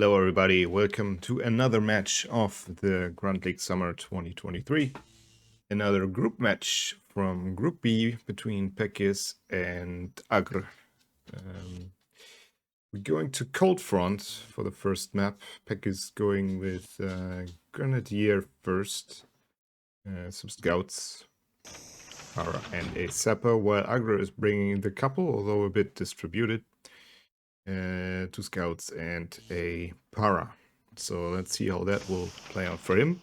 Hello everybody, welcome to another match of the Grunt League Summer 2023. Another group match from Group B between Pekkiz and Agr. We're going to Cold Front for the first map. Pekkiz going with Grenadier first, some scouts, and a sapper, while Agr is bringing the couple, although a bit distributed. 2 scouts and a para. So let's see how that will play out for him.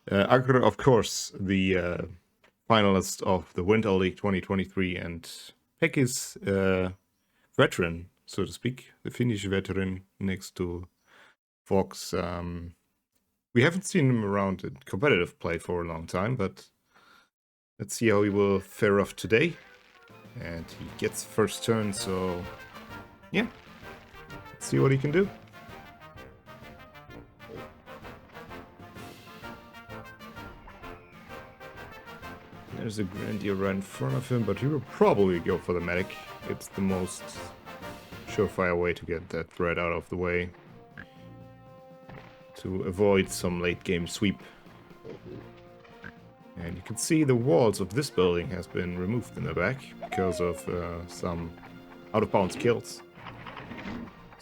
Agr, of course, the finalist of the Winter League 2023, and Pekkiz, veteran, so to speak, the Finnish veteran next to Hogs. We haven't seen him around in competitive play for a long time, but let's see how he will fare off today. And he gets first turn, so yeah, let's see what he can do. There's a Grenadier right in front of him, but he will probably go for the medic. It's the most surefire way to get that threat out of the way, to avoid some late game sweep. And you can see the walls of this building has been removed in the back because of some out-of-bounds kills.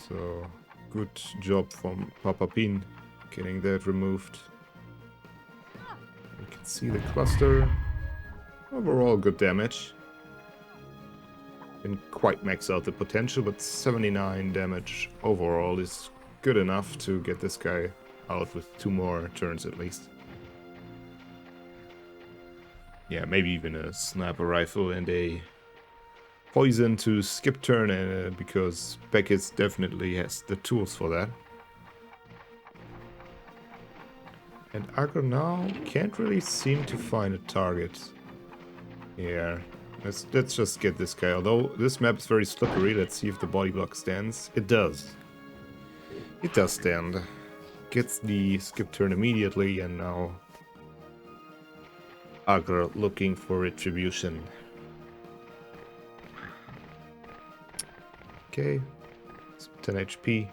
So, good job from Papa Pin getting that removed. You can see the cluster. Overall, good damage. Didn't quite max out the potential, but 79 damage overall is good enough to get this guy out with 2 more turns at least. Yeah, maybe even a sniper rifle and a poison to skip turn, because Pekkiz definitely has the tools for that. And Agr now can't really seem to find a target. Yeah, let's just get this guy. Although this map is very slippery, let's see if the body block stands. It does. It does stand. Gets the skip turn immediately, and now Agr looking for retribution. Okay, 10 HP.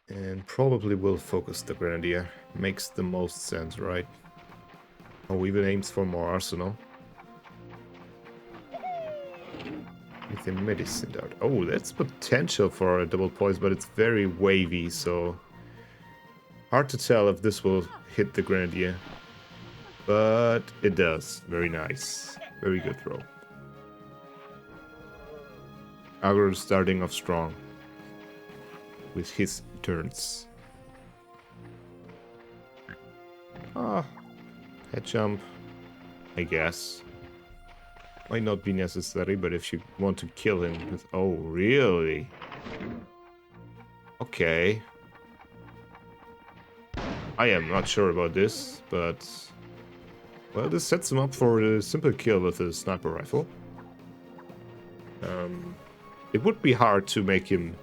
And probably will focus the Grenadier. Makes the most sense, right? Oh, even aims for more arsenal. With a medicine dart. Oh, that's potential for a double poison, but it's very wavy, so hard to tell if this will hit the Grenadier. But it does. Very nice. Very good throw. Agr starting off strong with his turns. Head jump, I guess. Might not be necessary, but if you want to kill him with... Oh, really? Okay. I am not sure about this, but... Well, this sets him up for a simple kill with a sniper rifle. It would be hard to make him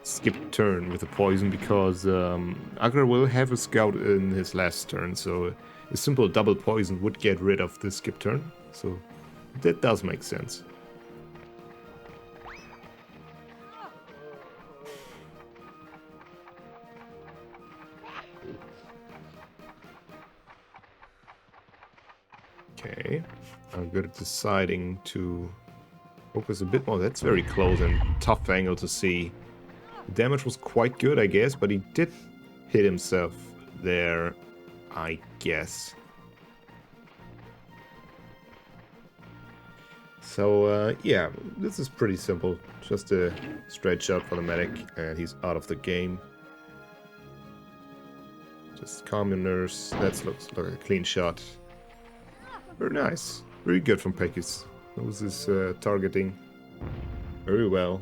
skip turn with a poison, because Agr will have a scout in his last turn, so a simple double poison would get rid of the skip turn. So that does make sense. Okay, Agr deciding to focus a bit more. That's very close and tough angle to see. The damage was quite good, I guess, but he did hit himself there, I guess. So, yeah, this is pretty simple. Just a straight shot for the medic, and he's out of the game. Just calm your nerves. That looks like a clean shot. Very nice. Very good from Pekkiz. Knows his targeting very well.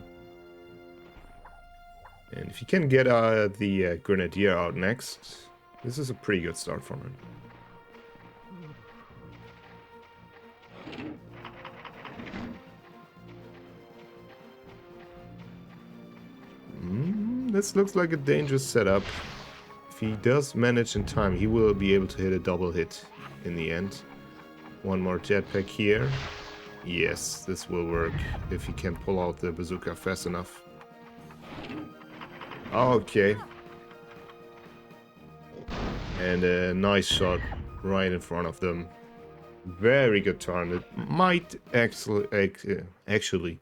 And if you can get the Grenadier out next, this is a pretty good start from him. This looks like a dangerous setup. If he does manage in time, he will be able to hit a double hit in the end. One more jetpack here. Yes, this will work if he can pull out the bazooka fast enough. Okay. And a nice shot right in front of them. Very good turn. It might actually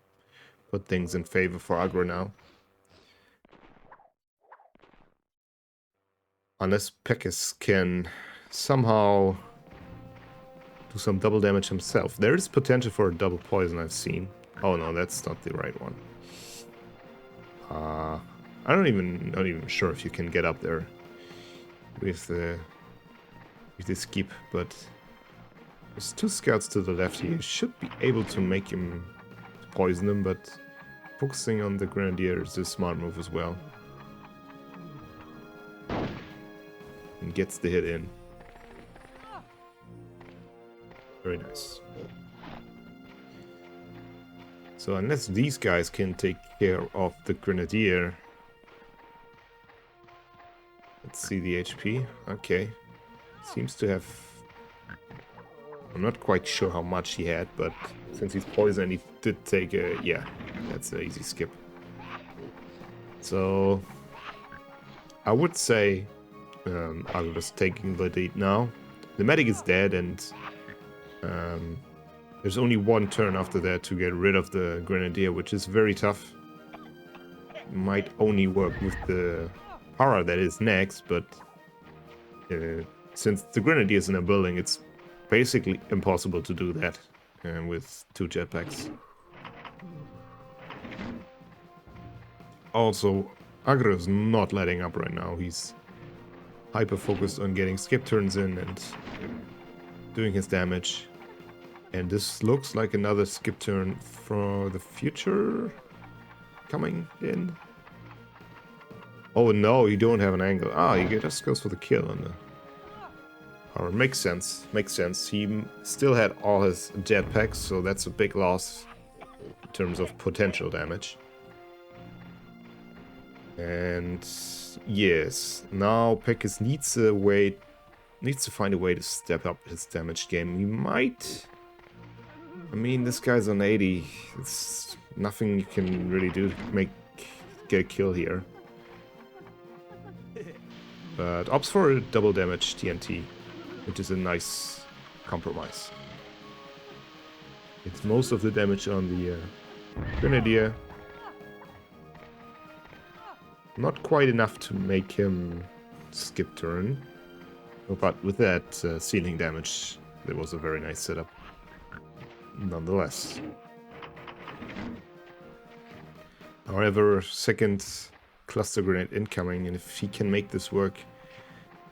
put things in favor for aggro now. Unless pekkiz can somehow do some double damage himself. There is potential for a double poison I've seen. Oh no, that's not the right one. I'm not even sure if you can get up there with the skip, but there's 2 scouts to the left here. You should be able to make him poison him, but focusing on the grenadier is a smart move as well. And gets the hit in. Very nice. So unless these guys can take care of the grenadier. Let's see the HP. Okay. Seems to have... I'm not quite sure how much he had, but since he's poisoned, he did take a... Yeah, that's an easy skip. So... I would say... I'm just taking the lead now. The medic is dead, and... there's only one turn after that to get rid of the grenadier, which is very tough. Might only work with the para that is next, but... since the grenadier is in a building, it's basically impossible to do that with 2 jetpacks. Also, aggro is not letting up right now. He's hyper-focused on getting skip turns in and doing his damage. And this looks like another skip turn for the future coming in. Oh no, you don't have an angle. Ah, he just goes for the kill on the... Or makes sense, makes sense. He still had all his jetpacks, so that's a big loss in terms of potential damage. And yes, now pekkiz needs to find a way to step up his damage game. He might... I mean, this guy's on 80. It's nothing you can really do to get a kill here. But opts for a double damage TNT, which is a nice compromise. It's most of the damage on the grenadier. Not quite enough to make him skip turn. But with that ceiling damage, it was a very nice setup. Nonetheless. However, second cluster grenade incoming, and if he can make this work,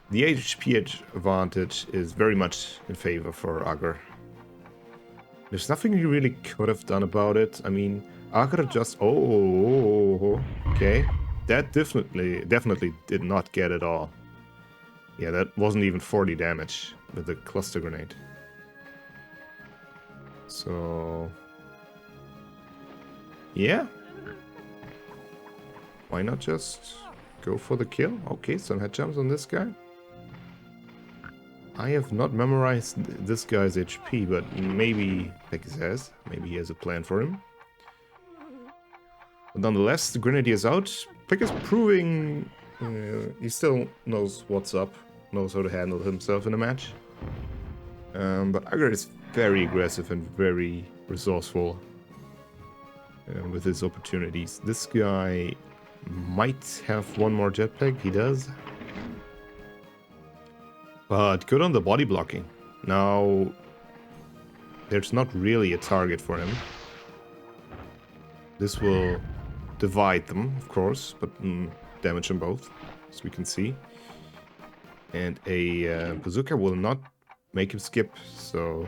the HP advantage is very much in favor for aggro. There's nothing he really could have done about it. I mean, aggro just... Oh, okay. That definitely did not get it all. Yeah, that wasn't even 40 damage with the cluster grenade. So... yeah. Why not just go for the kill? Okay, some head jumps on this guy. I have not memorized this guy's HP, but maybe pekkiz has. Maybe he has a plan for him. But nonetheless, the grenadier is out. pekkiz proving he still knows what's up, knows how to handle himself in a match. But aggro is very aggressive and very resourceful with his opportunities. This guy might have one more jetpack. He does. But good on the body blocking. Now, there's not really a target for him. This will divide them, of course, but damage them both, as we can see. And a bazooka will not make him skip, so...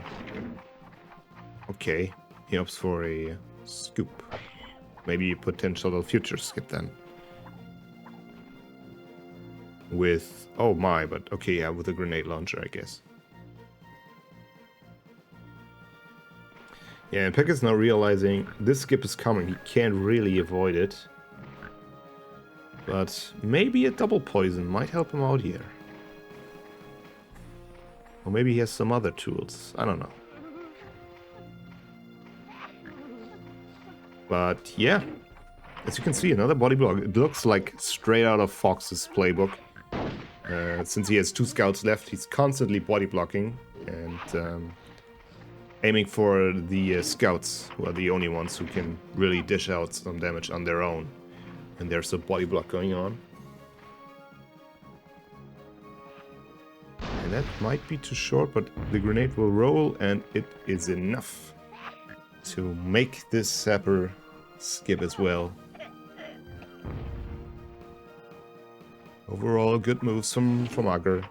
okay, he opts for a scoop. Maybe a potential future skip then. With... oh my, but okay, yeah, with a grenade launcher, I guess. Yeah, and pekkiz now realizing this skip is coming. He can't really avoid it. But maybe a double poison might help him out here. Or maybe he has some other tools. I don't know. But yeah, as you can see, another body block. It looks like straight out of Fox's playbook. Since he has 2 scouts left, he's constantly body blocking and aiming for the scouts, who are the only ones who can really dish out some damage on their own. And there's a body block going on. And that might be too short, but the grenade will roll, and it is enough to make this sapper skip as well. Overall, good moves from Agr.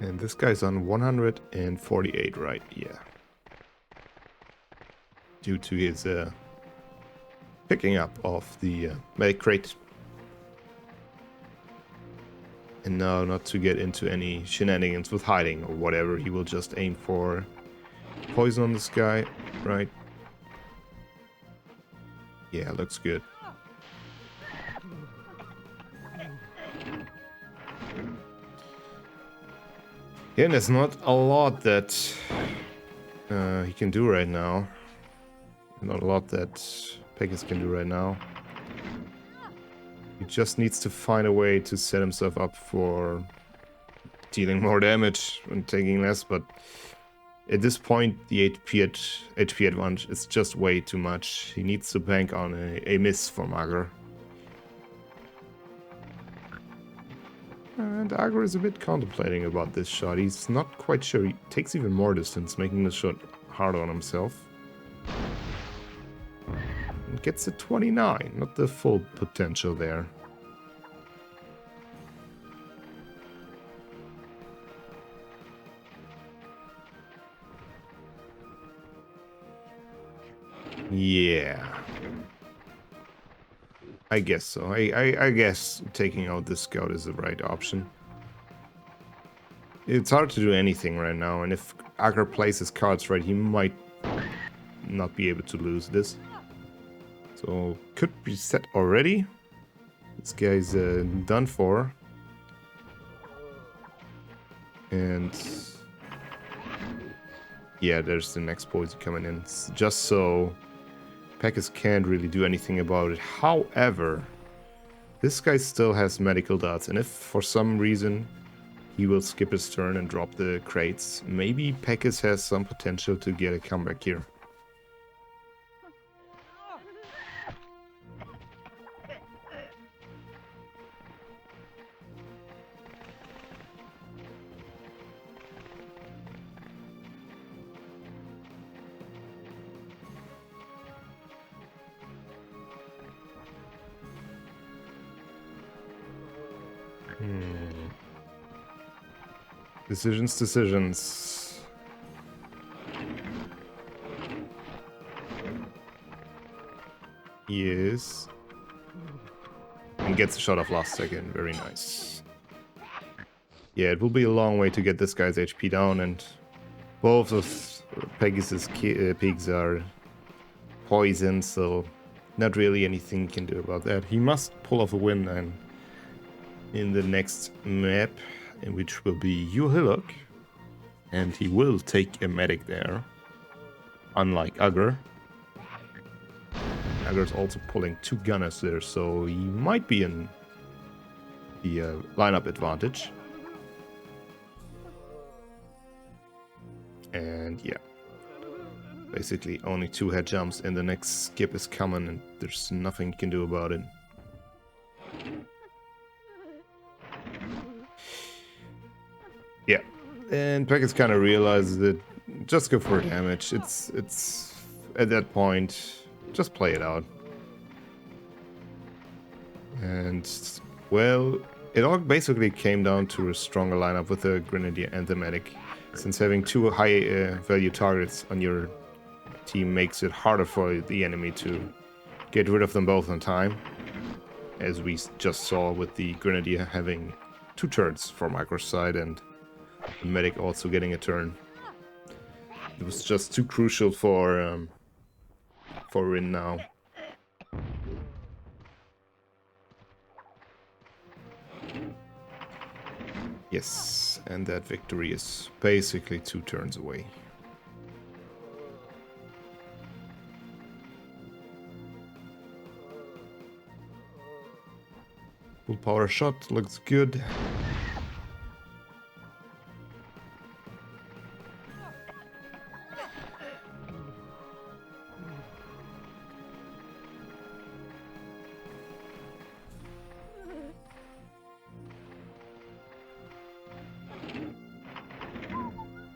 And this guy's on 148, right? Yeah. Due to his picking up of the medic crate. And now, not to get into any shenanigans with hiding or whatever, he will just aim for poison on this guy, right? Yeah, looks good. Yeah, there's not a lot that he can do right now. Not a lot that pekkiz can do right now. He just needs to find a way to set himself up for dealing more damage and taking less, but at this point the HP advantage is just way too much. He needs to bank on a miss from Agr. And Agr is a bit contemplating about this shot. He's not quite sure. He takes even more distance, making the shot harder on himself. And gets a 29, not the full potential there. Yeah. I guess so. I guess taking out this scout is the right option. It's hard to do anything right now, and if Agr plays his cards right, he might not be able to lose this. So, could be set already. This guy's done for. And yeah, there's the next poison coming in. It's just so pekkiz can't really do anything about it. However, this guy still has medical dots, and if for some reason he will skip his turn and drop the crates, maybe pekkiz has some potential to get a comeback here. Decisions. Yes. And gets a shot off last second. Very nice. Yeah, it will be a long way to get this guy's HP down, and both of pekkiz's pigs are poisoned, so not really anything he can do about that. He must pull off a win then in the next map, in which will be Yuhilok, and he will take a medic there, unlike Agr. Agr's also pulling 2 gunners there, so he might be in the lineup advantage. And yeah, basically only 2 head jumps, and the next skip is coming, and there's nothing you can do about it. Yeah, and pekkiz kind of realizes that just go for damage. It's at that point, just play it out. And well, it all basically came down to a stronger lineup with the grenadier and the medic, since having 2 high value targets on your team makes it harder for the enemy to get rid of them both on time, as we just saw with the grenadier having 2 turns from Agr's side and the medic also getting a turn. It was just too crucial for Rin now. Yes, and that victory is basically 2 turns away. Full power shot, looks good.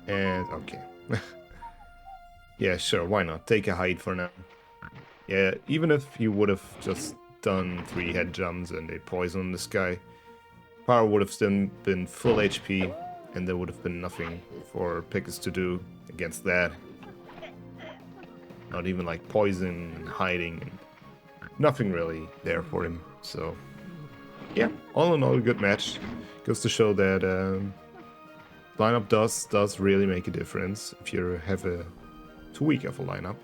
And okay. Yeah, sure, why not? Take a hide for now. Yeah, even if you would have just done 3 head jumps and a poison on this guy, Power would have still been full HP, and there would have been nothing for pekkiz to do against that. Not even like poison and hiding, and nothing really there for him. So, yeah, all in all, a good match. Goes to show that lineup does really make a difference if you have a too weak of a lineup.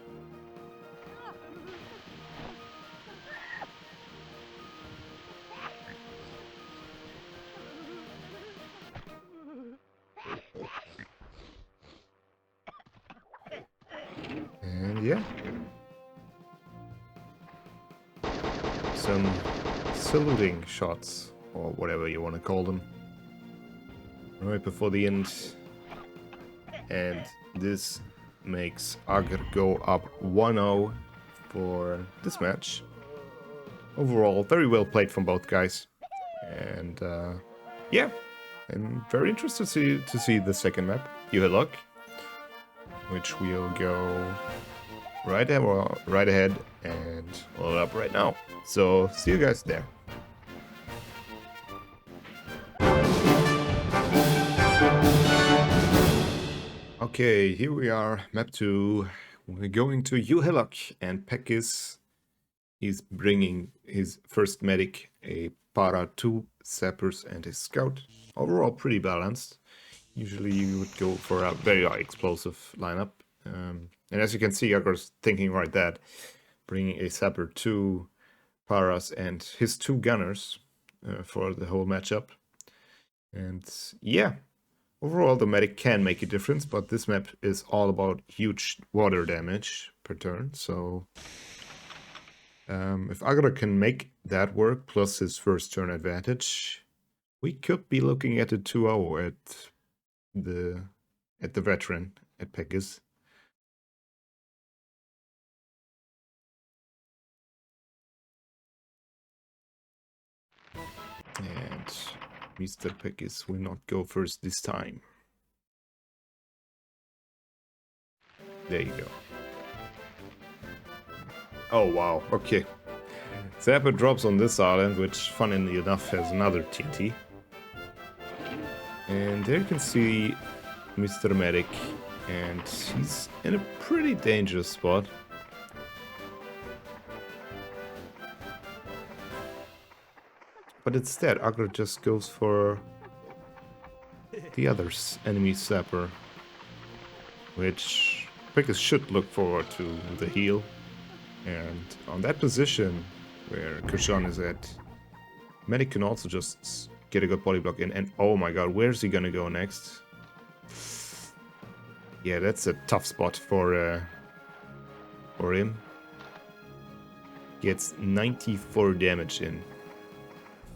And yeah, some saluting shots, or whatever you want to call them, right before the end. And this makes Agr go up 1-0 for this match. Overall, very well played from both guys. And yeah, I'm very interested to see the second map, You Had Luck, which we'll go right ahead and load up right now. So see you guys there. Okay, here we are, map 2. We're going to You Had Luck, and pekkiz is bringing his first medic, a para, 2 sappers and a scout. Overall pretty balanced. Usually you would go for a very explosive lineup. And as you can see, Agr's thinking right that, bringing a sapper, 2 paras and his 2 gunners for the whole matchup. And yeah, overall the medic can make a difference, but this map is all about huge water damage per turn. So if Agr can make that work, plus his first turn advantage, we could be looking at a 2-0 at the veteran, at pekkiz. And Mr. pekkiz will not go first this time. There you go. Oh wow, okay. Zapper drops on this island, which funnily enough has another TNT. And there you can see Mr. Medic, and he's in a pretty dangerous spot. But instead, Agr just goes for the other enemy sapper, which pekkiz should look forward to the heal. And on that position where Krishan is at, Medic can also just get a good body block in. And oh my god, where's he gonna go next? Yeah, that's a tough spot for him. Gets 94 damage in.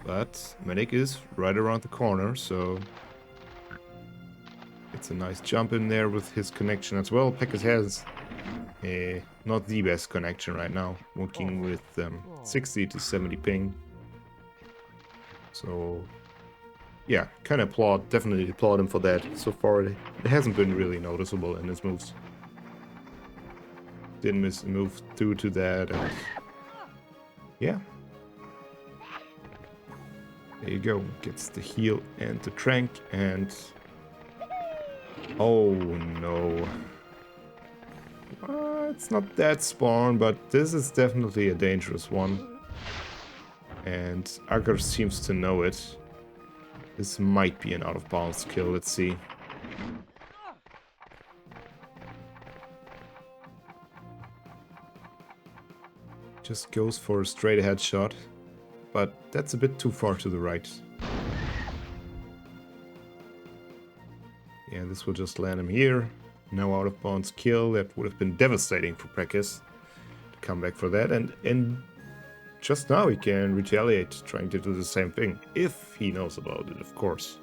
But Medic is right around the corner, so it's a nice jump in there with his connection as well. pekkiz has not the best connection right now, working with 60 to 70 ping. So yeah, kind of definitely applaud him for that. So far it hasn't been really noticeable in his moves. Didn't miss a move due to that, and yeah. There you go, gets the heal and the trank, and oh no. It's not that spawn, but this is definitely a dangerous one. And Agr seems to know it. This might be an out of bounds kill, let's see. Just goes for a straight ahead shot, but that's a bit too far to the right. Yeah, this will just land him here. No out of bounds kill. That would have been devastating for pekkiz to come back for that. And just now he can retaliate, trying to do the same thing. If he knows about it, of course.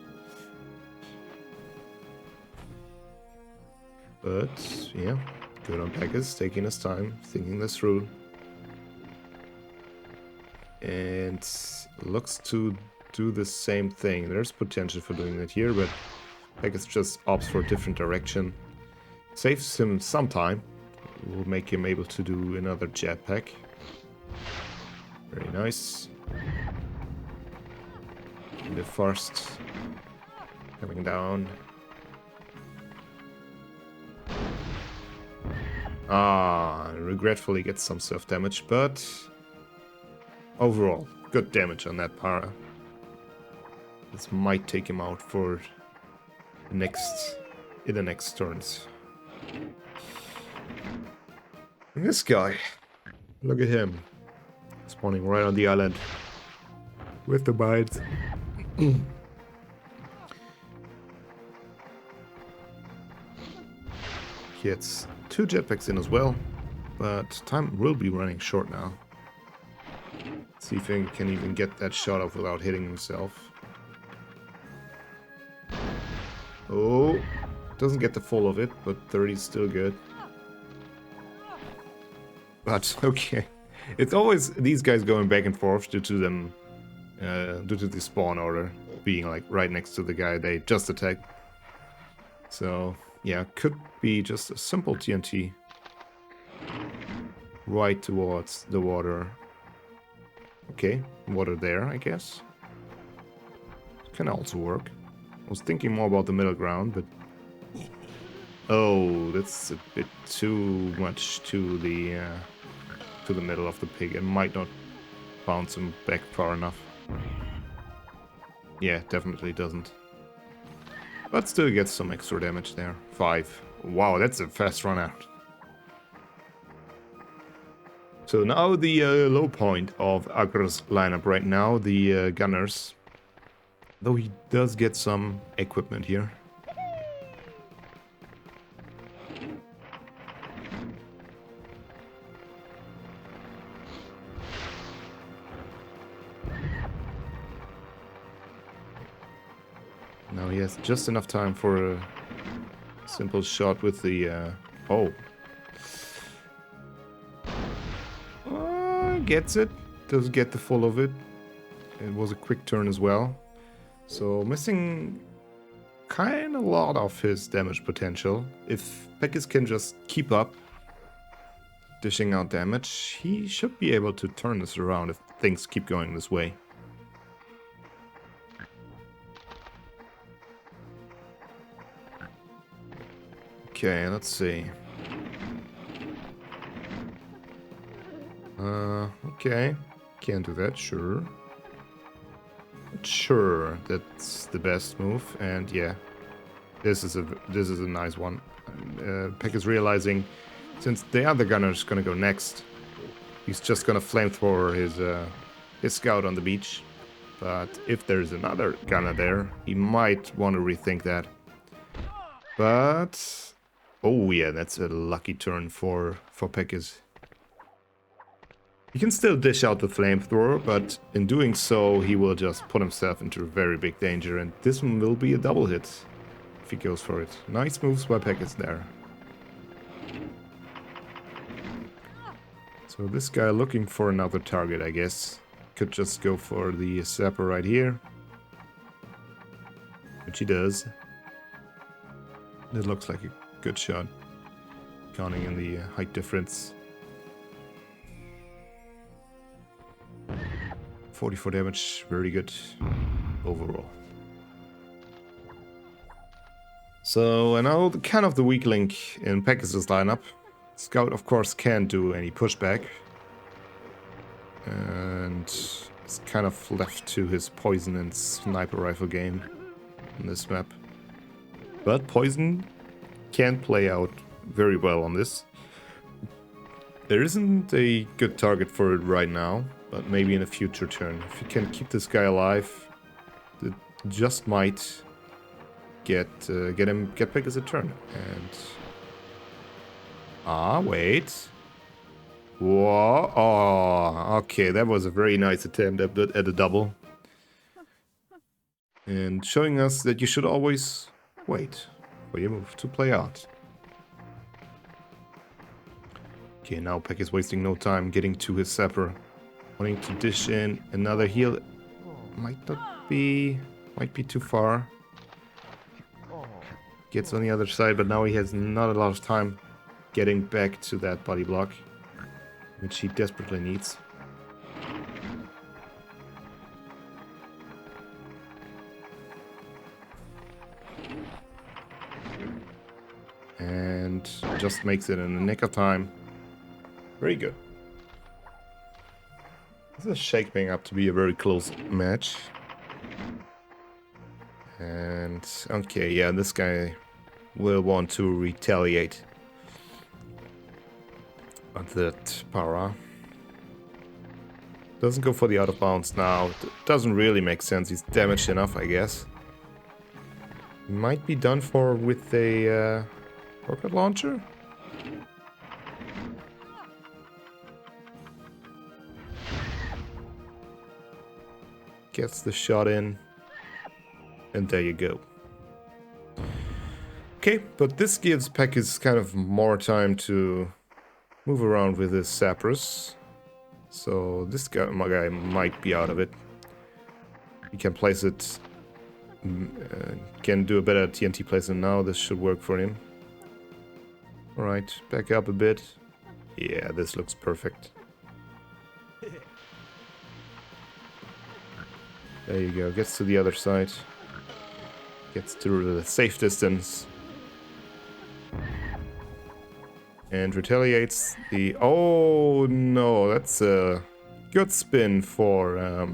But, yeah, good on pekkiz, taking his time, thinking this through. And looks to do the same thing. There's potential for doing that here, but pekkiz just opts for a different direction. Saves him some time. Will make him able to do another jetpack. Very nice. And the first coming down. Regretfully gets some surf damage, but overall, good damage on that para. This might take him out for the next turns. And this guy, look at him, spawning right on the island with the bites. He gets 2 jetpacks in as well, but time will be running short now. See if he can even get that shot off without hitting himself. Oh, doesn't get the full of it, but 30 is still good. But okay, it's always these guys going back and forth due to them, due to the spawn order being like right next to the guy they just attacked. So yeah, could be just a simple TNT right towards the water. Okay, water there, I guess. Can also work. I was thinking more about the middle ground, but oh, that's a bit too much to the middle of the pig. It might not bounce him back far enough. Yeah, definitely doesn't. But still gets some extra damage there. 5. Wow, that's a fast run out. So now the low point of Agra's lineup right now, the gunners. Though he does get some equipment here. Now he has just enough time for a simple shot with the... oh. Gets it. Does get the full of it. It was a quick turn as well. So missing kind of a lot of his damage potential. If pekkiz can just keep up dishing out damage, he should be able to turn this around if things keep going this way. Okay, let's see. Okay. Can't do that, sure. Sure, that's the best move, and yeah. This is a nice one. Pekkiz realizing, since the other gunner's gonna go next, he's just gonna flamethrower his scout on the beach. But if there's another gunner there, he might want to rethink that. But oh yeah, that's a lucky turn for pekkiz. He can still dish out the flamethrower, but in doing so, he will just put himself into very big danger, and this one will be a double hit if he goes for it. Nice moves by pekkiz there. So this guy looking for another target, I guess. Could just go for the sapper right here. Which he does. It looks like a good shot. Counting in the height difference. 44 damage, very good overall. So, and now kind of the weak link in pekkiz's lineup. Scout, of course, can't do any pushback. And it's kind of left to his poison and sniper rifle game in this map. But poison can play out very well on this. There isn't a good target for it right now, but maybe in a future turn. If you can keep this guy alive, it just might get pekkiz a turn. And wait. Whoa. Oh, okay. That was a very nice attempt at a double. And showing us that you should always wait for your move to play out. Okay, now Peck is wasting no time getting to his sapper. Wanting to dish in another heal. Might be too far. Gets on the other side, but now he has not a lot of time getting back to that body block, which he desperately needs. And just makes it in the nick of time. Very good. This is shaping up to be a very close match. And okay, yeah, this guy will want to retaliate. But that para doesn't go for the out of bounds now. It doesn't really make sense. He's damaged enough, I guess. Might be done for with a rocket launcher. Gets the shot in. And there you go. Okay, but this gives pekkiz kind of more time to move around with his sappers. So this guy might be out of it. He can place it. Can do a better TNT placement now. This should work for him. Alright, back up a bit. Yeah, this looks perfect. There you go. Gets to the other side. Gets to the safe distance. And retaliates the... Oh, no. That's a good spin for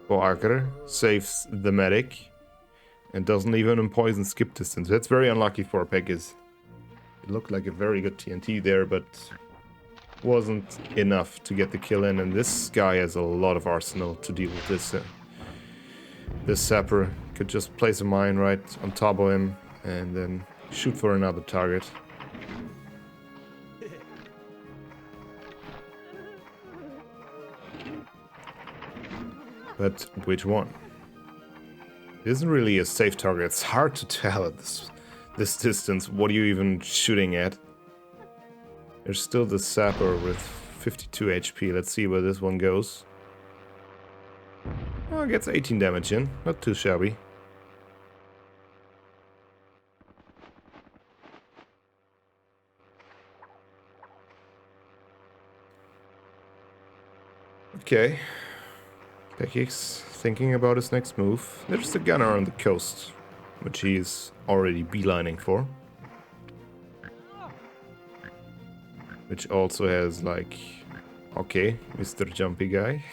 Aker. Saves the medic. And doesn't even poison skip distance. That's very unlucky for pekkiz. It looked like a very good TNT there, but wasn't enough to get the kill in. And this guy has a lot of arsenal to deal with this. This sapper could just place a mine right on top of him and then shoot for another target. But which one? It isn't really a safe target. It's hard to tell at this distance. What are you even shooting at? There's still the sapper with 52 HP. Let's see where this one goes. Oh, gets 18 damage in. Not too shabby. Okay. pekkiz thinking about his next move. There's the gunner on the coast, which he's already beelining for. Which also has, like... Okay, Mr. Jumpy guy.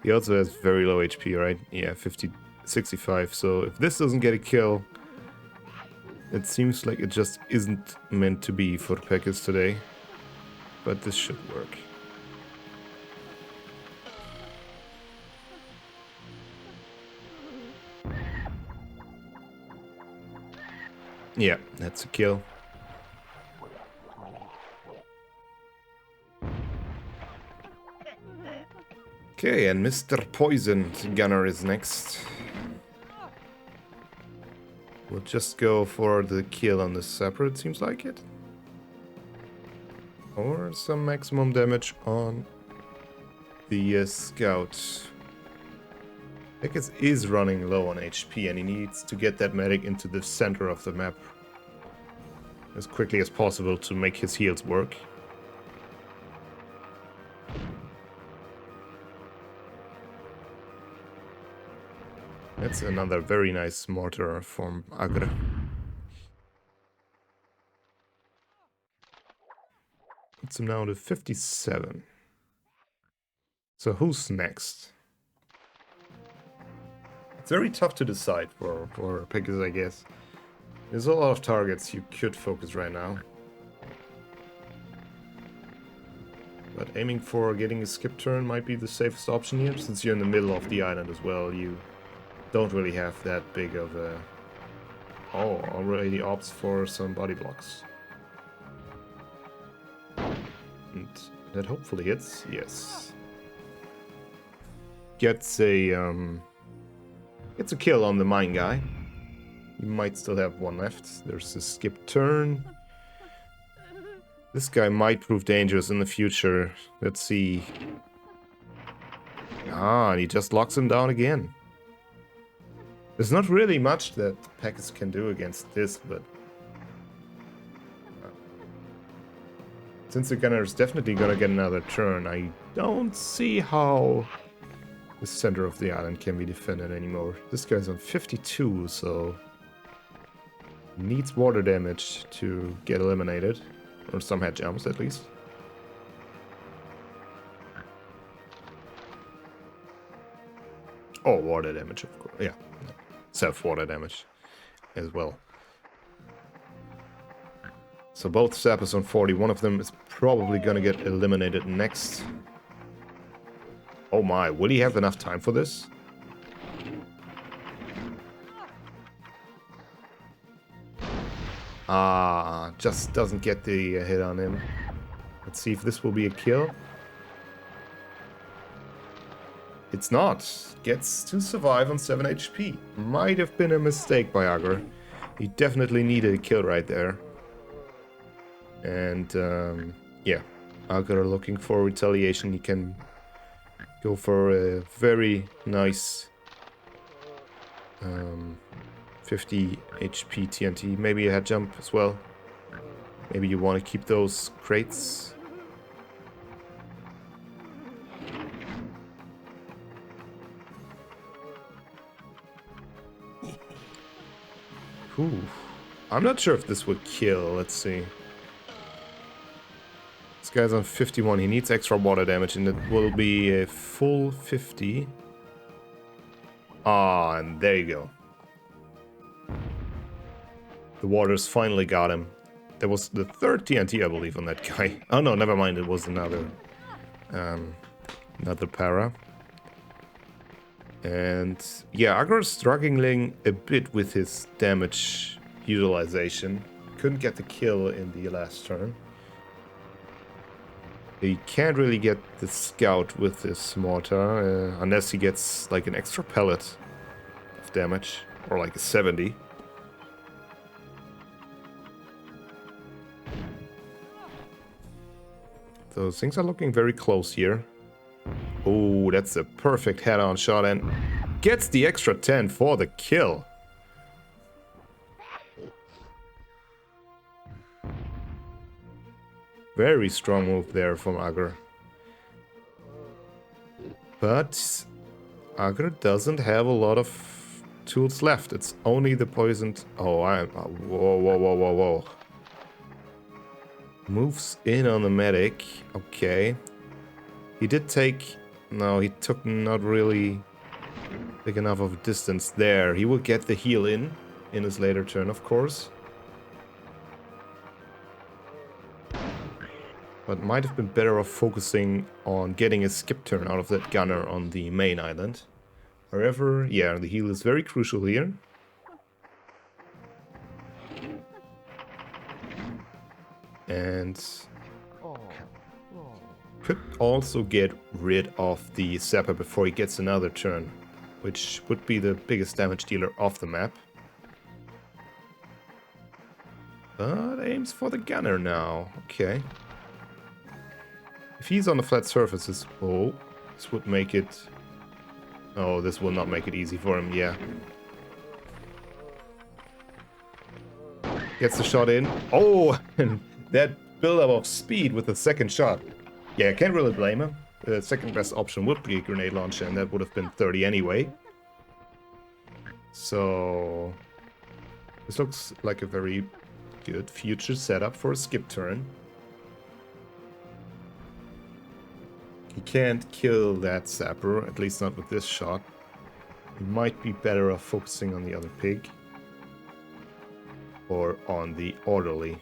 He also has very low HP, right? Yeah, 65. So if this doesn't get a kill, it seems like it just isn't meant to be for pekkiz today. But this should work. Yeah, that's a kill. Okay, and Mr. Poisoned Gunner is next. We'll just go for the kill on the sapper, it seems like it. Or some maximum damage on the scout. pekkiz is running low on HP and he needs to get that medic into the center of the map as quickly as possible to make his heals work. That's another very nice mortar from Agre. It's now to 57. So who's next? It's very tough to decide for pekkiz, I guess. There's a lot of targets you could focus right now. But aiming for getting a skip turn might be the safest option here, since you're in the middle of the island as well. You don't really have that big of a... Oh, already opts for some body blocks. And that hopefully hits. Yes. Gets a kill on the mine guy. You might still have one left. There's a skip turn. This guy might prove dangerous in the future. Let's see. Ah, and he just locks him down again. There's not really much that pekkiz can do against this, but since the gunner is definitely gonna get another turn, I don't see how the center of the island can be defended anymore. This guy's on 52, so needs water damage to get eliminated, or some head jumps at least. Oh, water damage, of course. Yeah, self-water damage as well. So both sappers on 40. One of them is probably gonna get eliminated next. Oh my, will he have enough time for this? Ah, just doesn't get the hit on him. Let's see if this will be a kill. It's not. Gets to survive on 7 HP. Might have been a mistake by Agr. He definitely needed a kill right there. And yeah, Agr looking for retaliation. He can go for a very nice 50 HP TNT. Maybe a head jump as well. Maybe you want to keep those crates. Ooh. I'm not sure if this would kill. Let's see. This guy's on 51. He needs extra water damage, and it will be a full 50. Ah, and there you go. The water's finally got him. There was the third TNT, I believe, on that guy. Oh no, never mind. It was another para. And yeah, Agr's struggling a bit with his damage utilization. Couldn't get the kill in the last turn. He can't really get the scout with this mortar, unless he gets like an extra pellet of damage, or like a 70. So things are looking very close here. Oh, that's a perfect head-on shot and gets the extra 10 for the kill. Very strong move there from Agr. But Agr doesn't have a lot of tools left. It's only the poisoned... Oh, whoa. Moves in on the medic. Okay. He did take... No, he took not really big enough of a distance there. He will get the heal in his later turn, of course. But might have been better off focusing on getting a skip turn out of that gunner on the main island. However, yeah, the heal is very crucial here. And could also get rid of the sapper before he gets another turn, which would be the biggest damage dealer off the map. But aims for the gunner now. Okay. If he's on the flat surfaces... Oh, this would make it... Oh, this will not make it easy for him, yeah. Gets the shot in. Oh, and that build-up of speed with the second shot. Yeah, I can't really blame him. The second best option would be a grenade launcher, and that would have been 30 anyway. So... this looks like a very good future setup for a skip turn. He can't kill that sapper, at least not with this shot. He might be better off focusing on the other pig. Or on the orderly.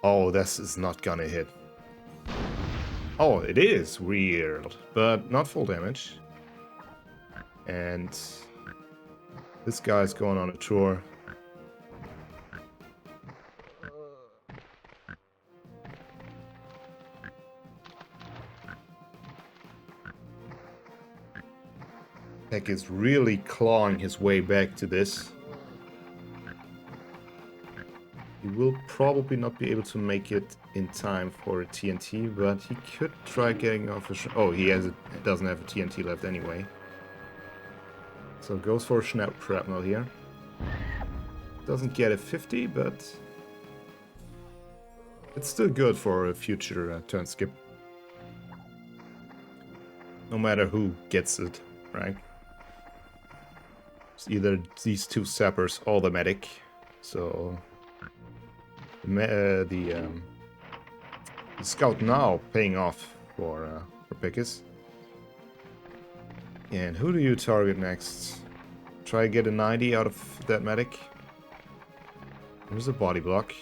Oh, this is not gonna hit. Oh, it is weird, but not full damage. And this guy's going on a tour. Pekkiz really clawing his way back to this. He will probably not be able to make it in time for a TNT, but he could try getting off a... Oh, he doesn't have a TNT left anyway. So goes for a shrapnel here. Doesn't get a 50, but it's still good for a future turn skip. No matter who gets it, right? It's either these two sappers or the medic. So the scout now paying off for pekkiz. And who do you target next? Try to get a 90 out of that medic. There's a body block.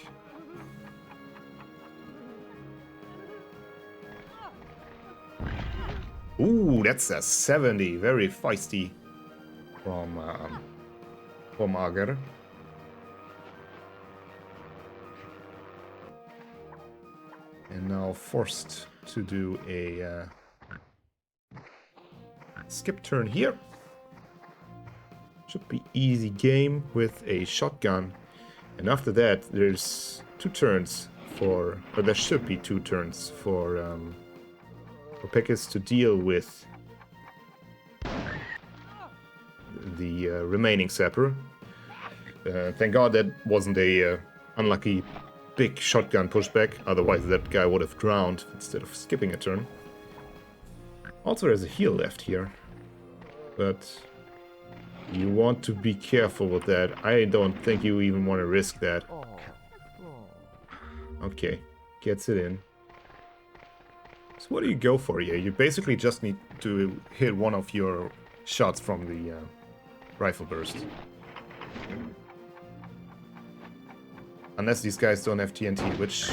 Ooh, that's a 70. Very feisty from Agar. And now forced to do a skip turn here. Should be easy game with a shotgun. And after that, there's 2 turns for... Or there should be 2 turns for pekkiz to deal with the remaining sapper. Thank God that wasn't a unlucky big shotgun pushback, otherwise that guy would have drowned instead of skipping a turn. Also there's a heal left here, but you want to be careful with that. I don't think you even want to risk that. Okay, gets it in. So what do you go for here? You basically just need to hit one of your shots from the rifle burst. Unless these guys don't have TNT, which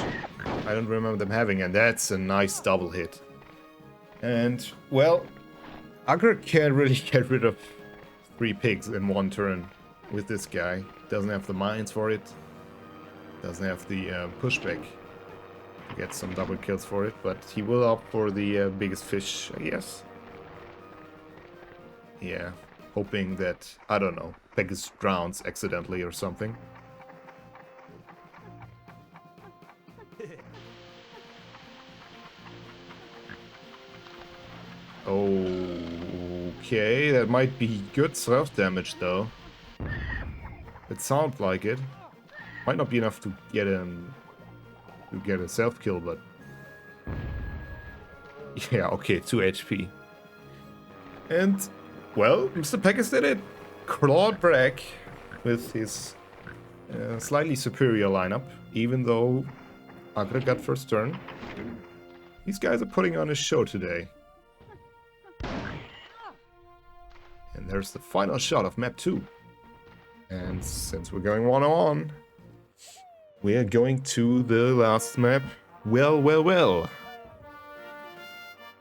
I don't remember them having, and that's a nice double hit. And, well, Agar can't really get rid of 3 pigs in one turn with this guy. Doesn't have the mines for it. Doesn't have the pushback to get some double kills for it, but he will opt for the biggest fish, I guess. Yeah, hoping that, I don't know, pekkiz drowns accidentally or something. Okay, that might be good self-damage though. It sounds like it. Might not be enough to get a self-kill, but... Yeah, okay, 2 HP. And, well, Mr. Pekkiz did it. Clawed back with his slightly superior lineup, even though Agar got first turn. These guys are putting on a show today. And there's the final shot of map 2. And since we're going one-on-one, we are going to the last map. Well.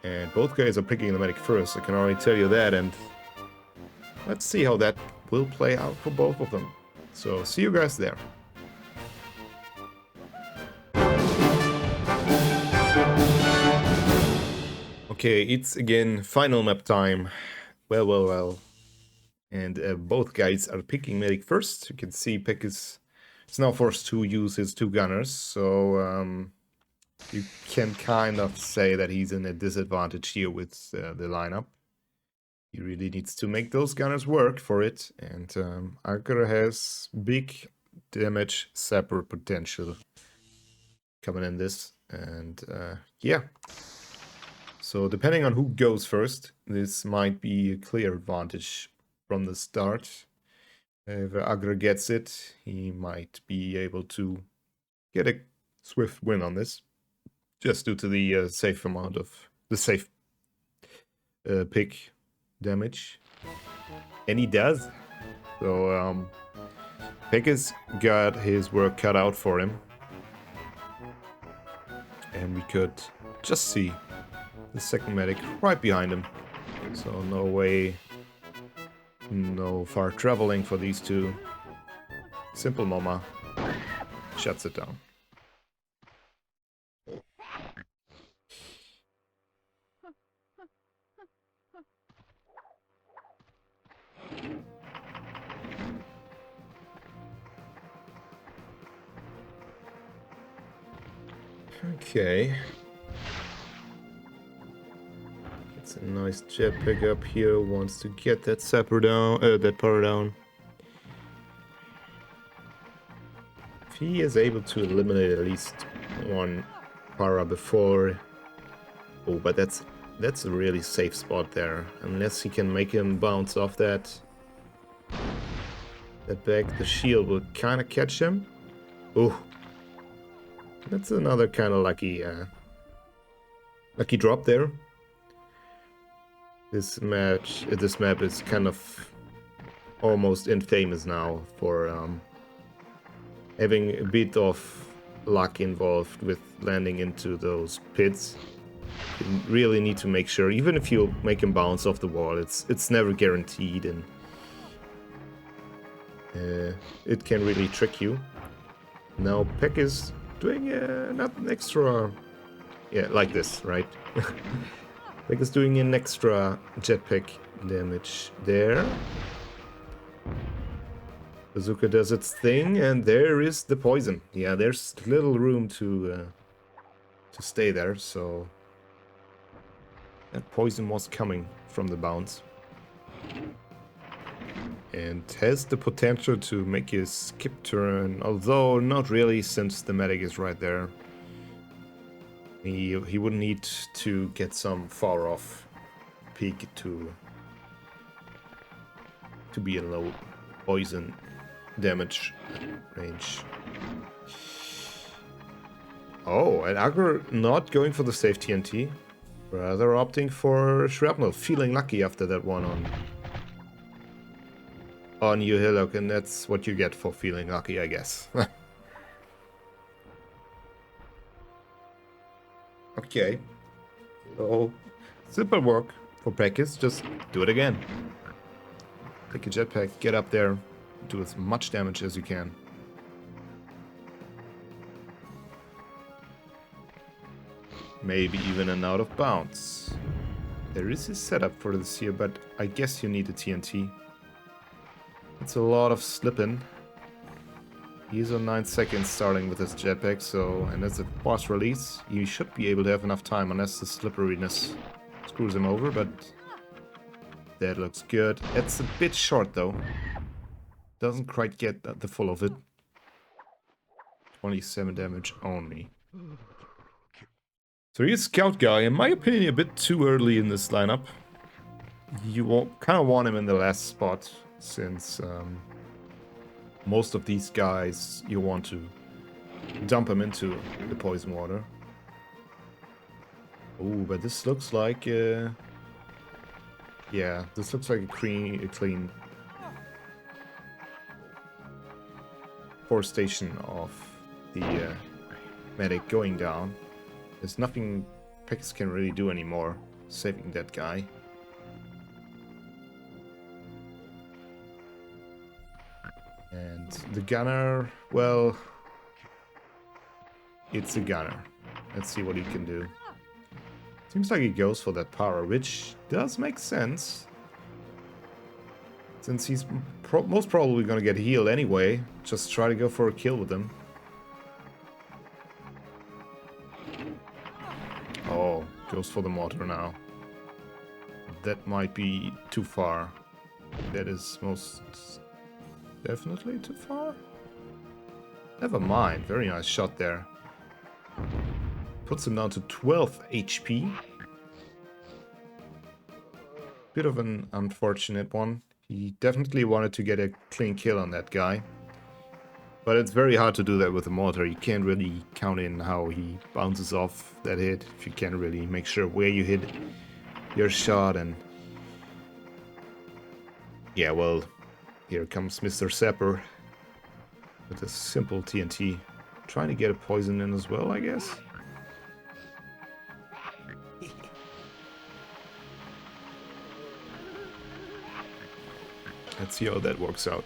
And both guys are picking the medic first, I can already tell you that, and let's see how that will play out for both of them. So, see you guys there. Okay, it's again final map time. Well. And both guys are picking medic first. You can see pekkiz is now forced to use his 2 gunners, so you can kind of say that he's in a disadvantage here with the lineup. He really needs to make those gunners work for it, and Agar has big damage sapper potential coming in this, and yeah. So depending on who goes first, this might be a clear advantage from the start. If Agar gets it, he might be able to get a swift win on this, just due to the safe amount of the safe pick damage, and he does. So pekkiz got his work cut out for him, and we could just see the second medic right behind him. So no way. No far traveling for these two. Simple Mama shuts it down. Okay. It's a nice jetpack up here. Wants to get that sapper down, that power down. If he is able to eliminate at least one para before... Oh, but that's a really safe spot there. Unless he can make him bounce off that back, the shield will kind of catch him. Oh, that's another kind of lucky drop there. This map is kind of almost infamous now for having a bit of luck involved with landing into those pits. You really need to make sure, even if you make him bounce off the wall, it's never guaranteed, and it can really trick you. Now Pekkiz doing not an extra, yeah, like this, right? Pekkiz doing an extra jetpack damage there. Bazooka does its thing, and there is the poison. Yeah, there's little room to stay there, so that poison was coming from the bounce. And has the potential to make a skip turn, although not really, since the medic is right there. He would need to get some far off peak to be in low poison damage range. Oh, and Agro not going for the safe TNT, rather opting for shrapnel, feeling lucky after that one on you, Hillock, and that's what you get for feeling lucky, I guess. Okay. So, simple work for Pekkiz, just do it again. Take a jetpack, get up there, do as much damage as you can. Maybe even an out of bounds. There is a setup for this here, but I guess you need a TNT. It's a lot of slipping. He's on 9 seconds starting with his jetpack, so, and as a boss release, you should be able to have enough time unless the slipperiness screws him over, but that looks good. It's a bit short though. Doesn't quite get the full of it. 27 damage only. So he's Scout Guy, in my opinion, a bit too early in this lineup. You kind of want him in the last spot, since most of these guys you want to dump him into the poison water. Oh, but this looks like yeah, this looks like a clean forestation of the medic going down. There's nothing Pekkiz can really do anymore, saving that guy. And the gunner, well, it's a gunner. Let's see what he can do. Seems like he goes for that power, which does make sense. Since he's most probably gonna get healed anyway, just try to go for a kill with him. Oh, goes for the mortar now. That might be too far. That is most definitely too far. Never mind, very nice shot there. Puts him down to 12 HP. Bit of an unfortunate one. He definitely wanted to get a clean kill on that guy. But it's very hard to do that with a mortar. You can't really count in how he bounces off that hit. If you can't really make sure where you hit your shot. And yeah, well, here comes Mr. Sapper with a simple TNT. Trying to get a poison in as well, I guess. Let's see how that works out.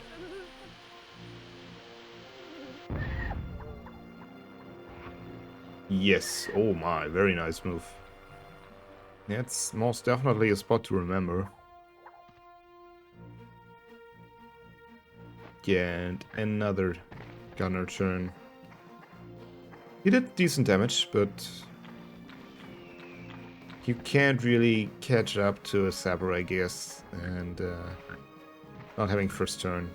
Yes, oh my, very nice move. That's most definitely a spot to remember. Yeah, and another gunner turn. He did decent damage, but you can't really catch up to a Saber, I guess, and not having first turn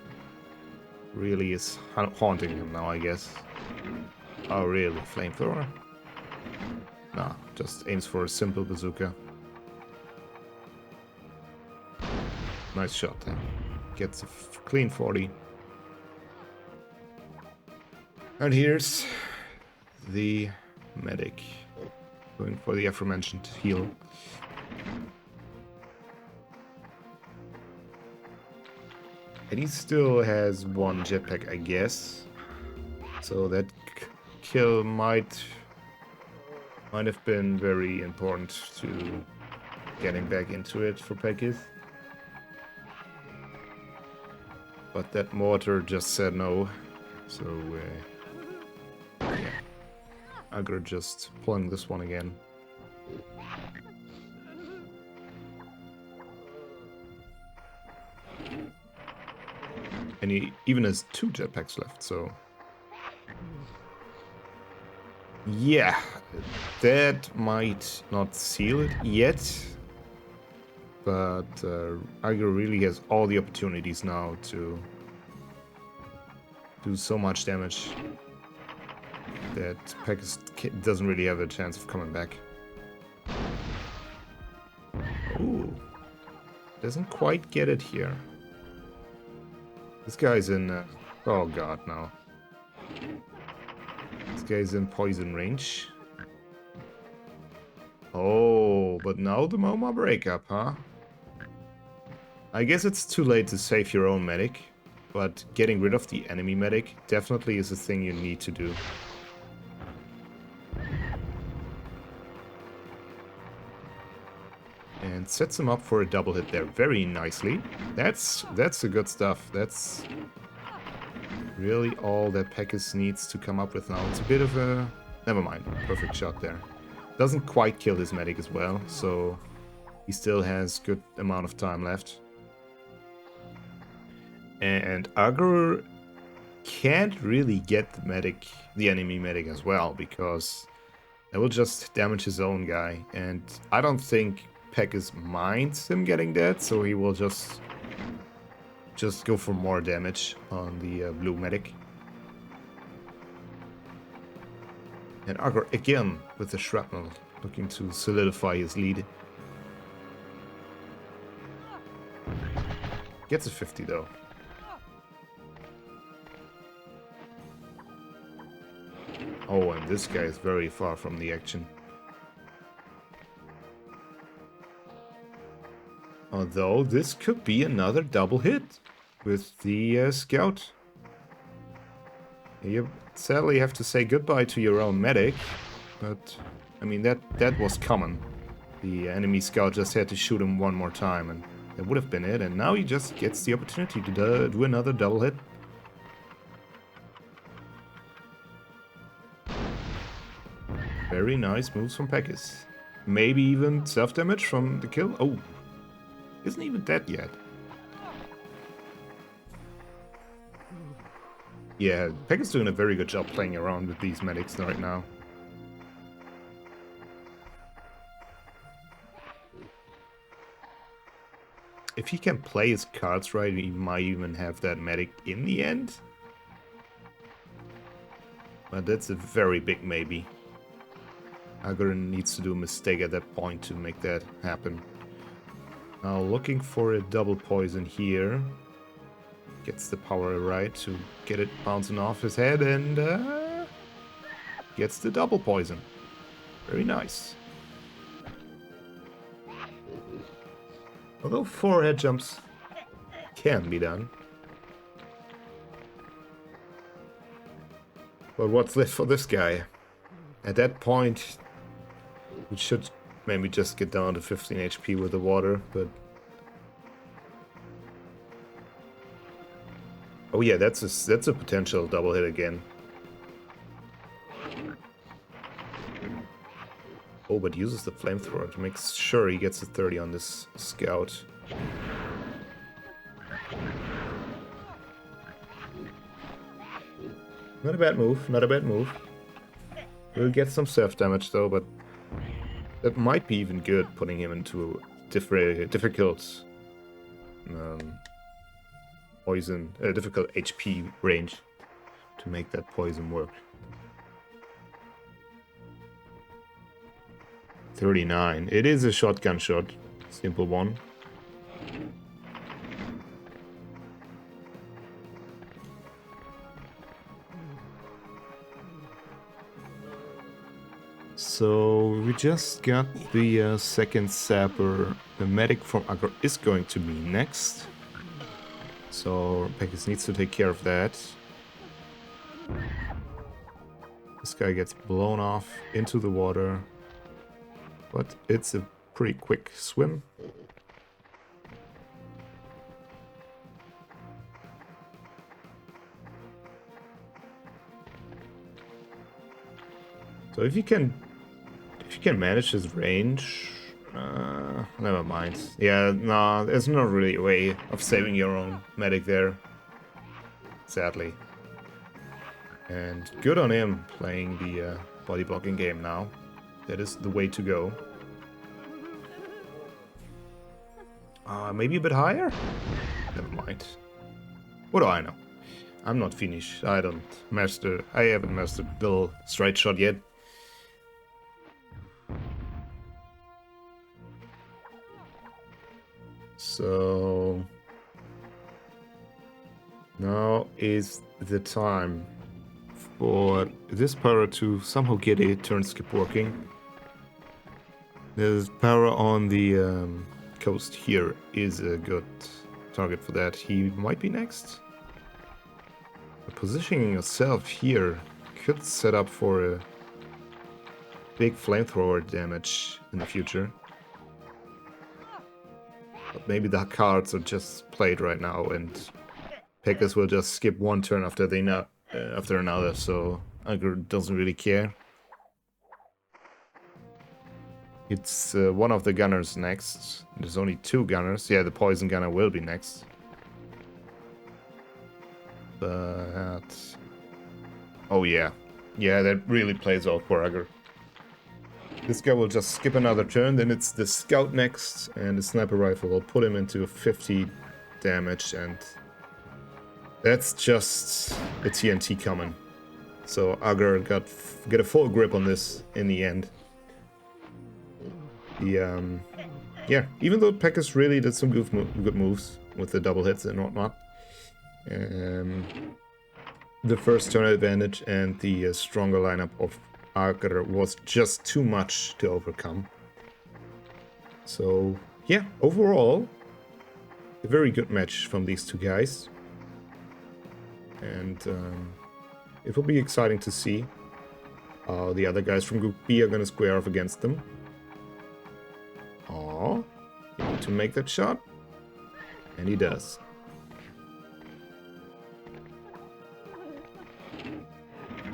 really is haunting him now, I guess. Oh, really? Flamethrower? Nah, just aims for a simple bazooka. Nice shot then. Gets a clean 40. And here's the medic going for the aforementioned heal. And he still has one jetpack, I guess. So that kill might have been very important to getting back into it for pekkiz. But that mortar just said no. So yeah, Agro just pulling this one again. And he even has 2 jetpacks left, so... Yeah, that might not seal it yet. But Agro really has all the opportunities now to do so much damage that pekkiz doesn't really have a chance of coming back. Ooh, doesn't quite get it here. This guy's in... oh god, no. This guy's in poison range. Oh, but now the MoMA breakup, huh? I guess it's too late to save your own medic, but getting rid of the enemy medic definitely is a thing you need to do. And sets him up for a double hit there very nicely. That's the good stuff. That's really all that pekkiz needs to come up with now. It's a bit of a... never mind. Perfect shot there. Doesn't quite kill his medic as well, so he still has good amount of time left. And Agro can't really get the enemy medic as well, because that will just damage his own guy. And I don't think pekkiz minds him getting dead, so he will just go for more damage on the blue medic. And Agro again with the shrapnel, looking to solidify his lead. Gets a 50 though. Oh, and this guy is very far from the action. Although this could be another double hit with the scout. You sadly have to say goodbye to your own medic, but I mean that was common. The enemy scout just had to shoot him one more time and that would have been it, and now he just gets the opportunity to do another double hit. Very nice moves from pekkiz. Maybe even self-damage from the kill. Oh, isn't even dead yet. Yeah, pekkiz doing a very good job playing around with these medics right now. If he can play his cards right, he might even have that medic in the end. But that's a very big maybe. Agro needs to do a mistake at that point to make that happen. Now looking for a double poison here. Gets the power right to get it bouncing off his head and gets the double poison. Very nice. Although 4 head jumps can be done. But what's left for this guy? At that point, we should maybe just get down to 15 HP with the water, but... oh yeah, that's a potential double hit again. Oh, but uses the flamethrower to make sure he gets a 30 on this scout. Not a bad move, not a bad move. We'll get some self damage though, but that might be even good, putting him into difficult poison, difficult HP range to make that poison work. 39. It is a shotgun shot. Simple one. So we just got the second sapper. The medic from Agro is going to be next. So pekkiz needs to take care of that. This guy gets blown off into the water. But it's a pretty quick swim. So if you can manage his range, never mind. Yeah, no, there's not really a way of saving your own medic there, sadly. And good on him playing the body blocking game now. That is the way to go. Maybe a bit higher? Never mind. What do I know? I'm not finished. I haven't mastered the straight shot yet. So now is the time for this para to somehow get a turn skip working. There's para on the coast here is a good target for that. He might be next. But positioning yourself here could set up for a big flamethrower damage in the future. But maybe the cards are just played right now, and pekkiz will just skip one turn after another, so Agro doesn't really care. It's one of the gunners next. There's only 2 gunners. Yeah, the poison gunner will be next. But... oh yeah. Yeah, that really plays out for Agro. This guy will just skip another turn, then it's the scout next, and the sniper rifle will put him into 50 damage, and that's just a TNT coming. So Agro get a full grip on this in the end. Yeah, even though pekkiz really did some good moves with the double hits and whatnot, the first turn advantage and the stronger lineup of Agro was just too much to overcome. So yeah, overall, a very good match from these 2 guys, and it will be exciting to see how the other guys from Group B are going to square off against them. Aww, you need to make that shot, and he does.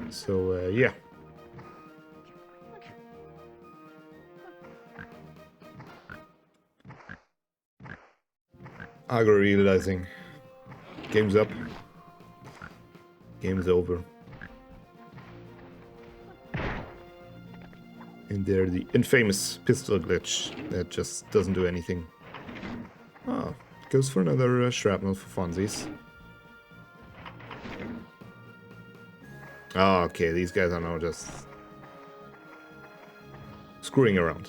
So yeah. Agro realizing game's up, game's over. And there the infamous pistol glitch that just doesn't do anything. Oh, goes for another shrapnel for funsies. Oh, okay, these guys are now just screwing around.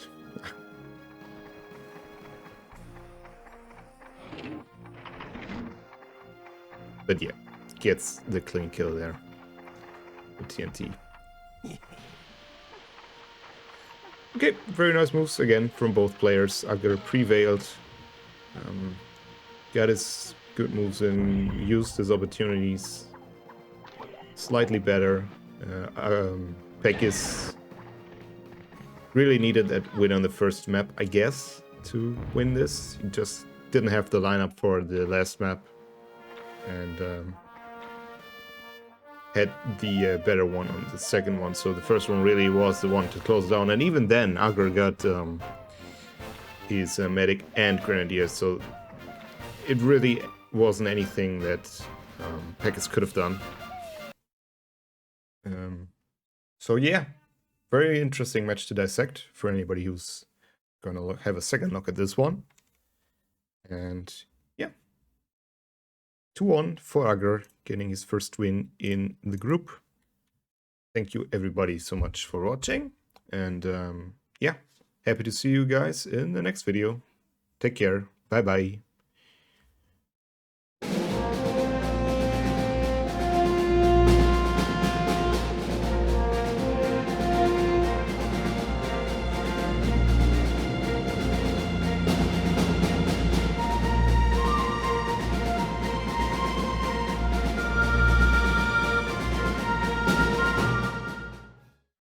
But yeah, gets the clean kill there with TNT. Okay, very nice moves again from both players. Agro prevailed, got his good moves in, used his opportunities slightly better. Pekkiz really needed that win on the first map, I guess, to win this. He just didn't have the lineup for the last map, and had the better one on the second one, so the first one really was the one to close down. And even then, Agro got his medic and grenadier, so it really wasn't anything that pekkiz could have done. So yeah, very interesting match to dissect for anybody who's gonna have a second look at this one. And yeah, 2-1 for Agar, getting his first win in the group. Thank you everybody so much for watching, and yeah, happy to see you guys in the next video. Take care, bye bye.